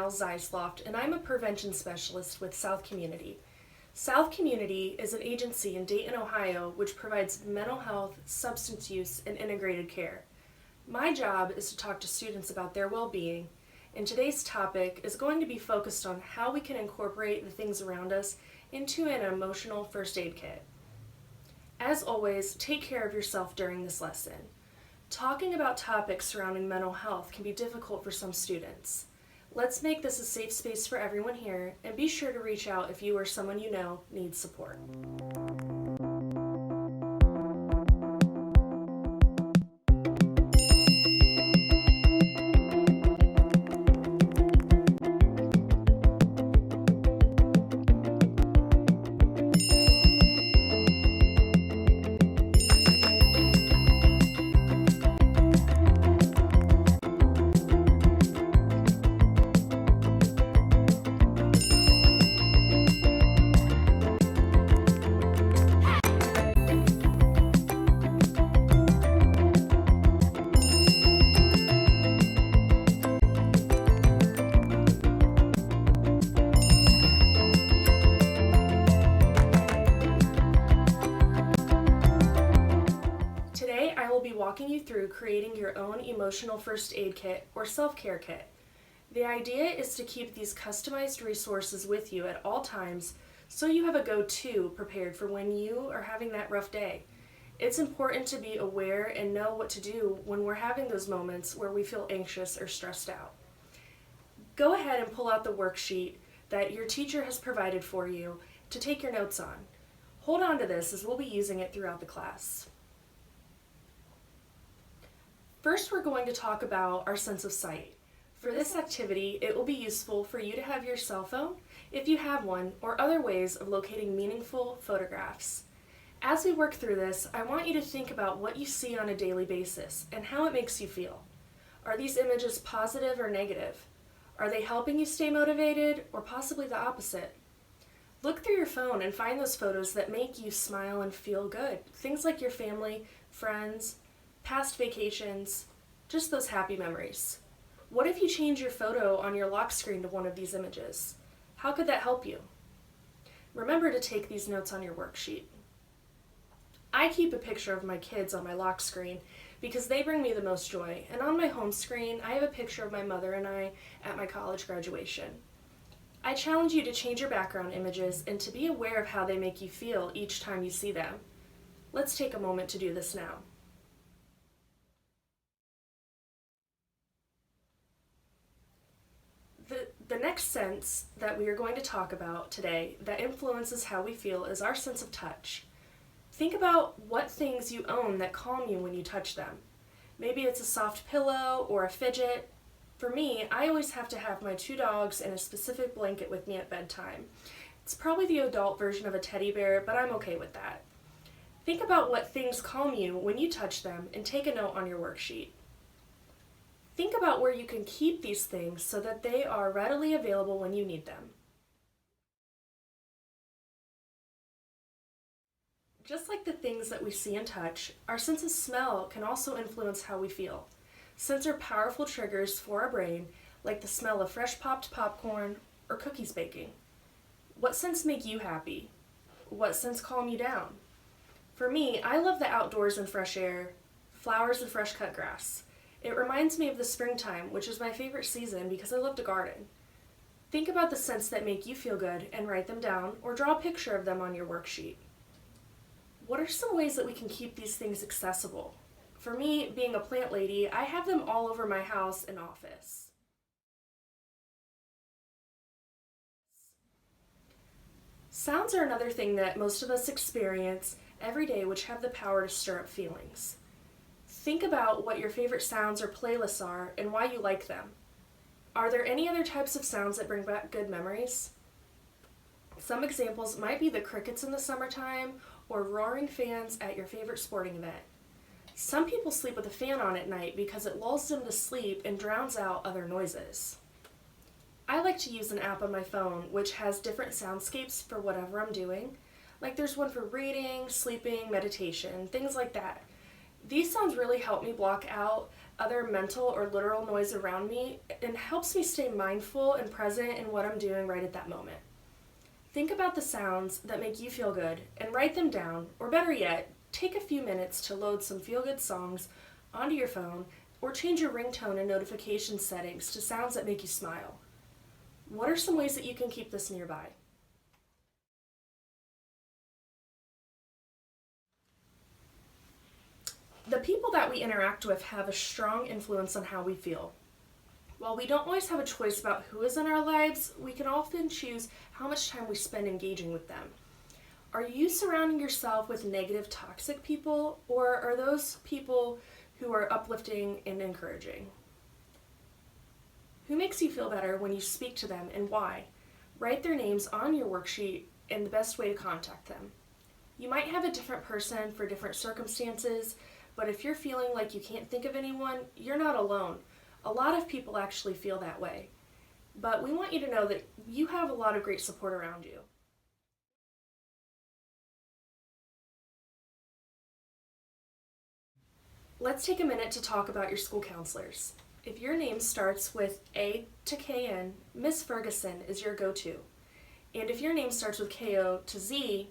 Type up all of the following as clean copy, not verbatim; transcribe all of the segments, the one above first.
Miles Zeisloft, and I'm a prevention specialist with South Community. South Community is an agency in Dayton, Ohio, which provides mental health, substance use, and integrated care. My job is to talk to students about their well-being, and today's topic is going to be focused on how we can incorporate the things around us into an emotional first aid kit. As always, take care of yourself during this lesson. Talking about topics surrounding mental health can be difficult for some students. Let's make this a safe space for everyone here, and be sure to reach out if you or someone you know needs support. Today, I will be walking you through creating your own emotional first aid kit or self-care kit. The idea is to keep these customized resources with you at all times so you have a go-to prepared for when you are having that rough day. It's important to be aware and know what to do when we're having those moments where we feel anxious or stressed out. Go ahead and pull out the worksheet that your teacher has provided for you to take your notes on. Hold on to this as we'll be using it throughout the class. First, we're going to talk about our sense of sight. For this activity, it will be useful for you to have your cell phone, if you have one, or other ways of locating meaningful photographs. As we work through this, I want you to think about what you see on a daily basis and how it makes you feel. Are these images positive or negative? Are they helping you stay motivated, or possibly the opposite? Look through your phone and find those photos that make you smile and feel good. Things like your family, friends, past vacations, just those happy memories. What if you change your photo on your lock screen to one of these images? How could that help you? Remember to take these notes on your worksheet. I keep a picture of my kids on my lock screen because they bring me the most joy, and on my home screen I have a picture of my mother and I at my college graduation. I challenge you to change your background images and to be aware of how they make you feel each time you see them. Let's take a moment to do this now. The next sense that we are going to talk about today that influences how we feel is our sense of touch. Think about what things you own that calm you when you touch them. Maybe it's a soft pillow or a fidget. For me, I always have to have my 2 dogs and a specific blanket with me at bedtime. It's probably the adult version of a teddy bear, but I'm okay with that. Think about what things calm you when you touch them and take a note on your worksheet. Think about where you can keep these things so that they are readily available when you need them. Just like the things that we see and touch, our sense of smell can also influence how we feel. Scents are powerful triggers for our brain, like the smell of fresh popped popcorn or cookies baking. What scents make you happy? What scents calm you down? For me, I love the outdoors and fresh air, flowers and fresh cut grass. It reminds me of the springtime, which is my favorite season because I love to garden. Think about the scents that make you feel good and write them down or draw a picture of them on your worksheet. What are some ways that we can keep these things accessible? For me, being a plant lady, I have them all over my house and office. Sounds are another thing that most of us experience every day, which have the power to stir up feelings. Think about what your favorite sounds or playlists are and why you like them. Are there any other types of sounds that bring back good memories? Some examples might be the crickets in the summertime or roaring fans at your favorite sporting event. Some people sleep with a fan on at night because it lulls them to sleep and drowns out other noises. I like to use an app on my phone which has different soundscapes for whatever I'm doing. Like there's one for reading, sleeping, meditation, things like that. These sounds really help me block out other mental or literal noise around me, and helps me stay mindful and present in what I'm doing right at that moment. Think about the sounds that make you feel good and write them down, or better yet, take a few minutes to load some feel-good songs onto your phone or change your ringtone and notification settings to sounds that make you smile. What are some ways that you can keep this nearby? The people that we interact with have a strong influence on how we feel. While we don't always have a choice about who is in our lives, we can often choose how much time we spend engaging with them. Are you surrounding yourself with negative, toxic people, or are those people who are uplifting and encouraging? Who makes you feel better when you speak to them and why? Write their names on your worksheet and the best way to contact them. You might have a different person for different circumstances, but if you're feeling like you can't think of anyone, you're not alone. A lot of people actually feel that way. But we want you to know that you have a lot of great support around you. Let's take a minute to talk about your school counselors. If your name starts with A to KN, Miss Ferguson is your go-to. And if your name starts with KO to Z,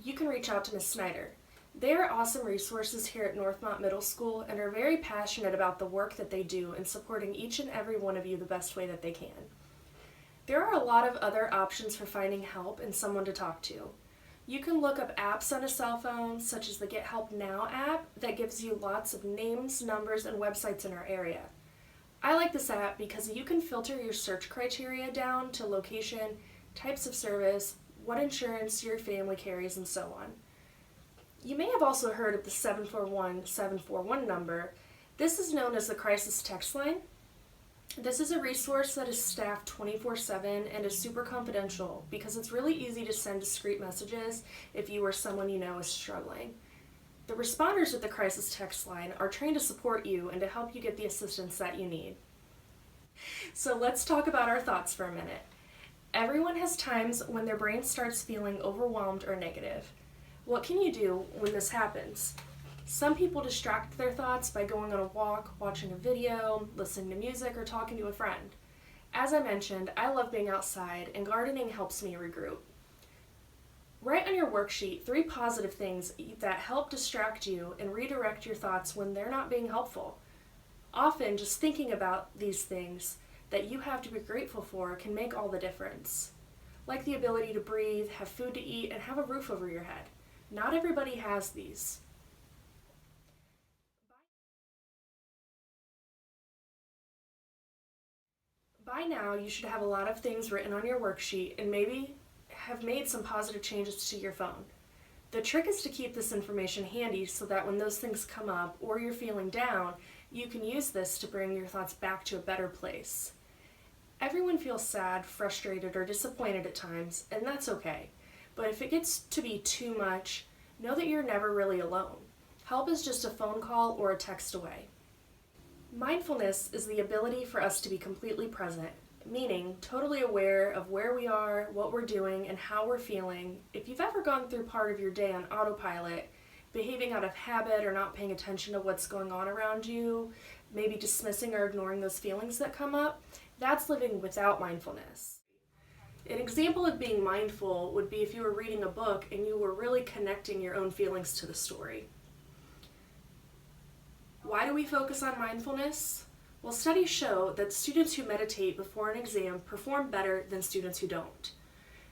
you can reach out to Miss Snyder. They are awesome resources here at Northmont Middle School and are very passionate about the work that they do in supporting each and every one of you the best way that they can. There are a lot of other options for finding help and someone to talk to. You can look up apps on a cell phone, such as the Get Help Now app that gives you lots of names, numbers, and websites in our area. I like this app because you can filter your search criteria down to location, types of service, what insurance your family carries, and so on. You may have also heard of the 741-741 number. This is known as the crisis text line. This is a resource that is staffed 24/7 and is super confidential because it's really easy to send discreet messages if you or someone you know is struggling. The responders at the crisis text line are trained to support you and to help you get the assistance that you need. So let's talk about our thoughts for a minute. Everyone has times when their brain starts feeling overwhelmed or negative. What can you do when this happens? Some people distract their thoughts by going on a walk, watching a video, listening to music, or talking to a friend. As I mentioned, I love being outside, and gardening helps me regroup. Write on your worksheet 3 positive things that help distract you and redirect your thoughts when they're not being helpful. Often, just thinking about these things that you have to be grateful for can make all the difference. Like the ability to breathe, have food to eat, and have a roof over your head. Not everybody has these. By now, you should have a lot of things written on your worksheet and maybe have made some positive changes to your phone. The trick is to keep this information handy so that when those things come up or you're feeling down, you can use this to bring your thoughts back to a better place. Everyone feels sad, frustrated, or disappointed at times, and that's okay. But if it gets to be too much, know that you're never really alone. Help is just a phone call or a text away. Mindfulness is the ability for us to be completely present, meaning totally aware of where we are, what we're doing, and how we're feeling. If you've ever gone through part of your day on autopilot, behaving out of habit or not paying attention to what's going on around you, maybe dismissing or ignoring those feelings that come up, that's living without mindfulness. An example of being mindful would be if you were reading a book and you were really connecting your own feelings to the story. Why do we focus on mindfulness? Well, studies show that students who meditate before an exam perform better than students who don't.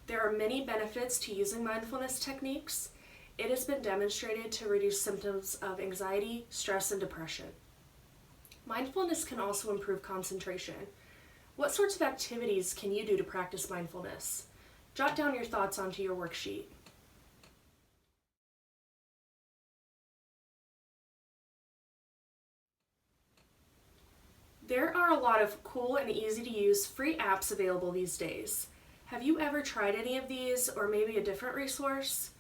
There are many benefits to using mindfulness techniques. It has been demonstrated to reduce symptoms of anxiety, stress, and depression. Mindfulness can also improve concentration. What sorts of activities can you do to practice mindfulness? Jot down your thoughts onto your worksheet. There are a lot of cool and easy to use free apps available these days. Have you ever tried any of these or maybe a different resource?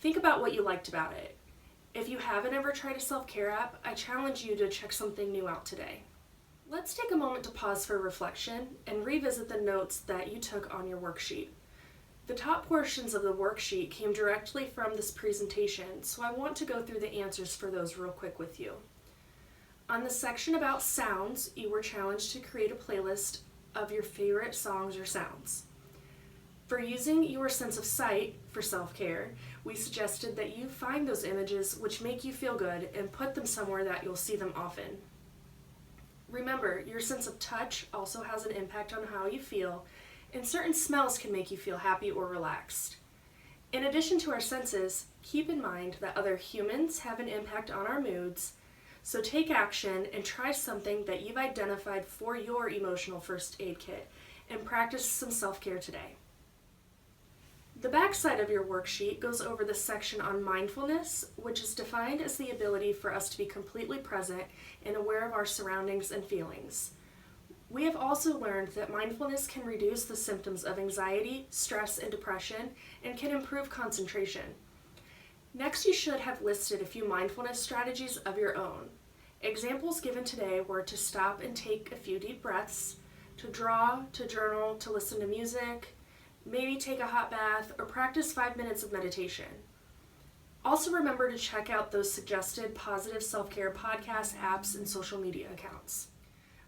Think about what you liked about it. If you haven't ever tried a self-care app, I challenge you to check something new out today. Let's take a moment to pause for reflection and revisit the notes that you took on your worksheet. The top portions of the worksheet came directly from this presentation, so I want to go through the answers for those real quick with you. On the section about sounds, you were challenged to create a playlist of your favorite songs or sounds. For using your sense of sight for self-care, we suggested that you find those images which make you feel good and put them somewhere that you'll see them often. Remember, your sense of touch also has an impact on how you feel, and certain smells can make you feel happy or relaxed. In addition to our senses, keep in mind that other humans have an impact on our moods, so take action and try something that you've identified for your emotional first aid kit and practice some self-care today. The back side of your worksheet goes over the section on mindfulness, which is defined as the ability for us to be completely present and aware of our surroundings and feelings. We have also learned that mindfulness can reduce the symptoms of anxiety, stress, and depression, and can improve concentration. Next, you should have listed a few mindfulness strategies of your own. Examples given today were to stop and take a few deep breaths, to draw, to journal, to listen to music, maybe take a hot bath, or practice 5 minutes of meditation. Also remember to check out those suggested positive self-care podcasts, apps, and social media accounts.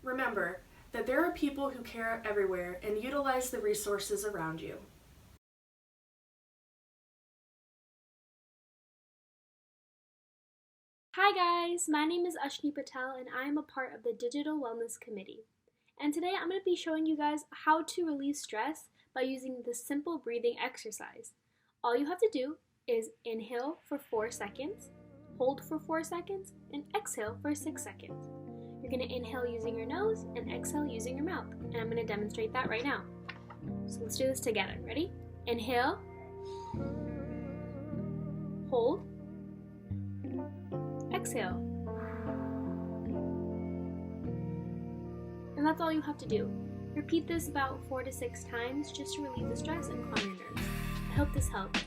Remember that there are people who care everywhere and utilize the resources around you. Hi guys, my name is Ashni Patel and I am a part of the Digital Wellness Committee. And today I'm going to be showing you guys how to release stress by using this simple breathing exercise. All you have to do is inhale for 4 seconds, hold for 4 seconds, and exhale for 6 seconds. You're going to inhale using your nose and exhale using your mouth. And I'm going to demonstrate that right now. So let's do this together. Ready? Inhale, hold, exhale. And that's all you have to do. Repeat this about 4 to 6 times just to relieve the stress and calm your nerves. I hope this helped.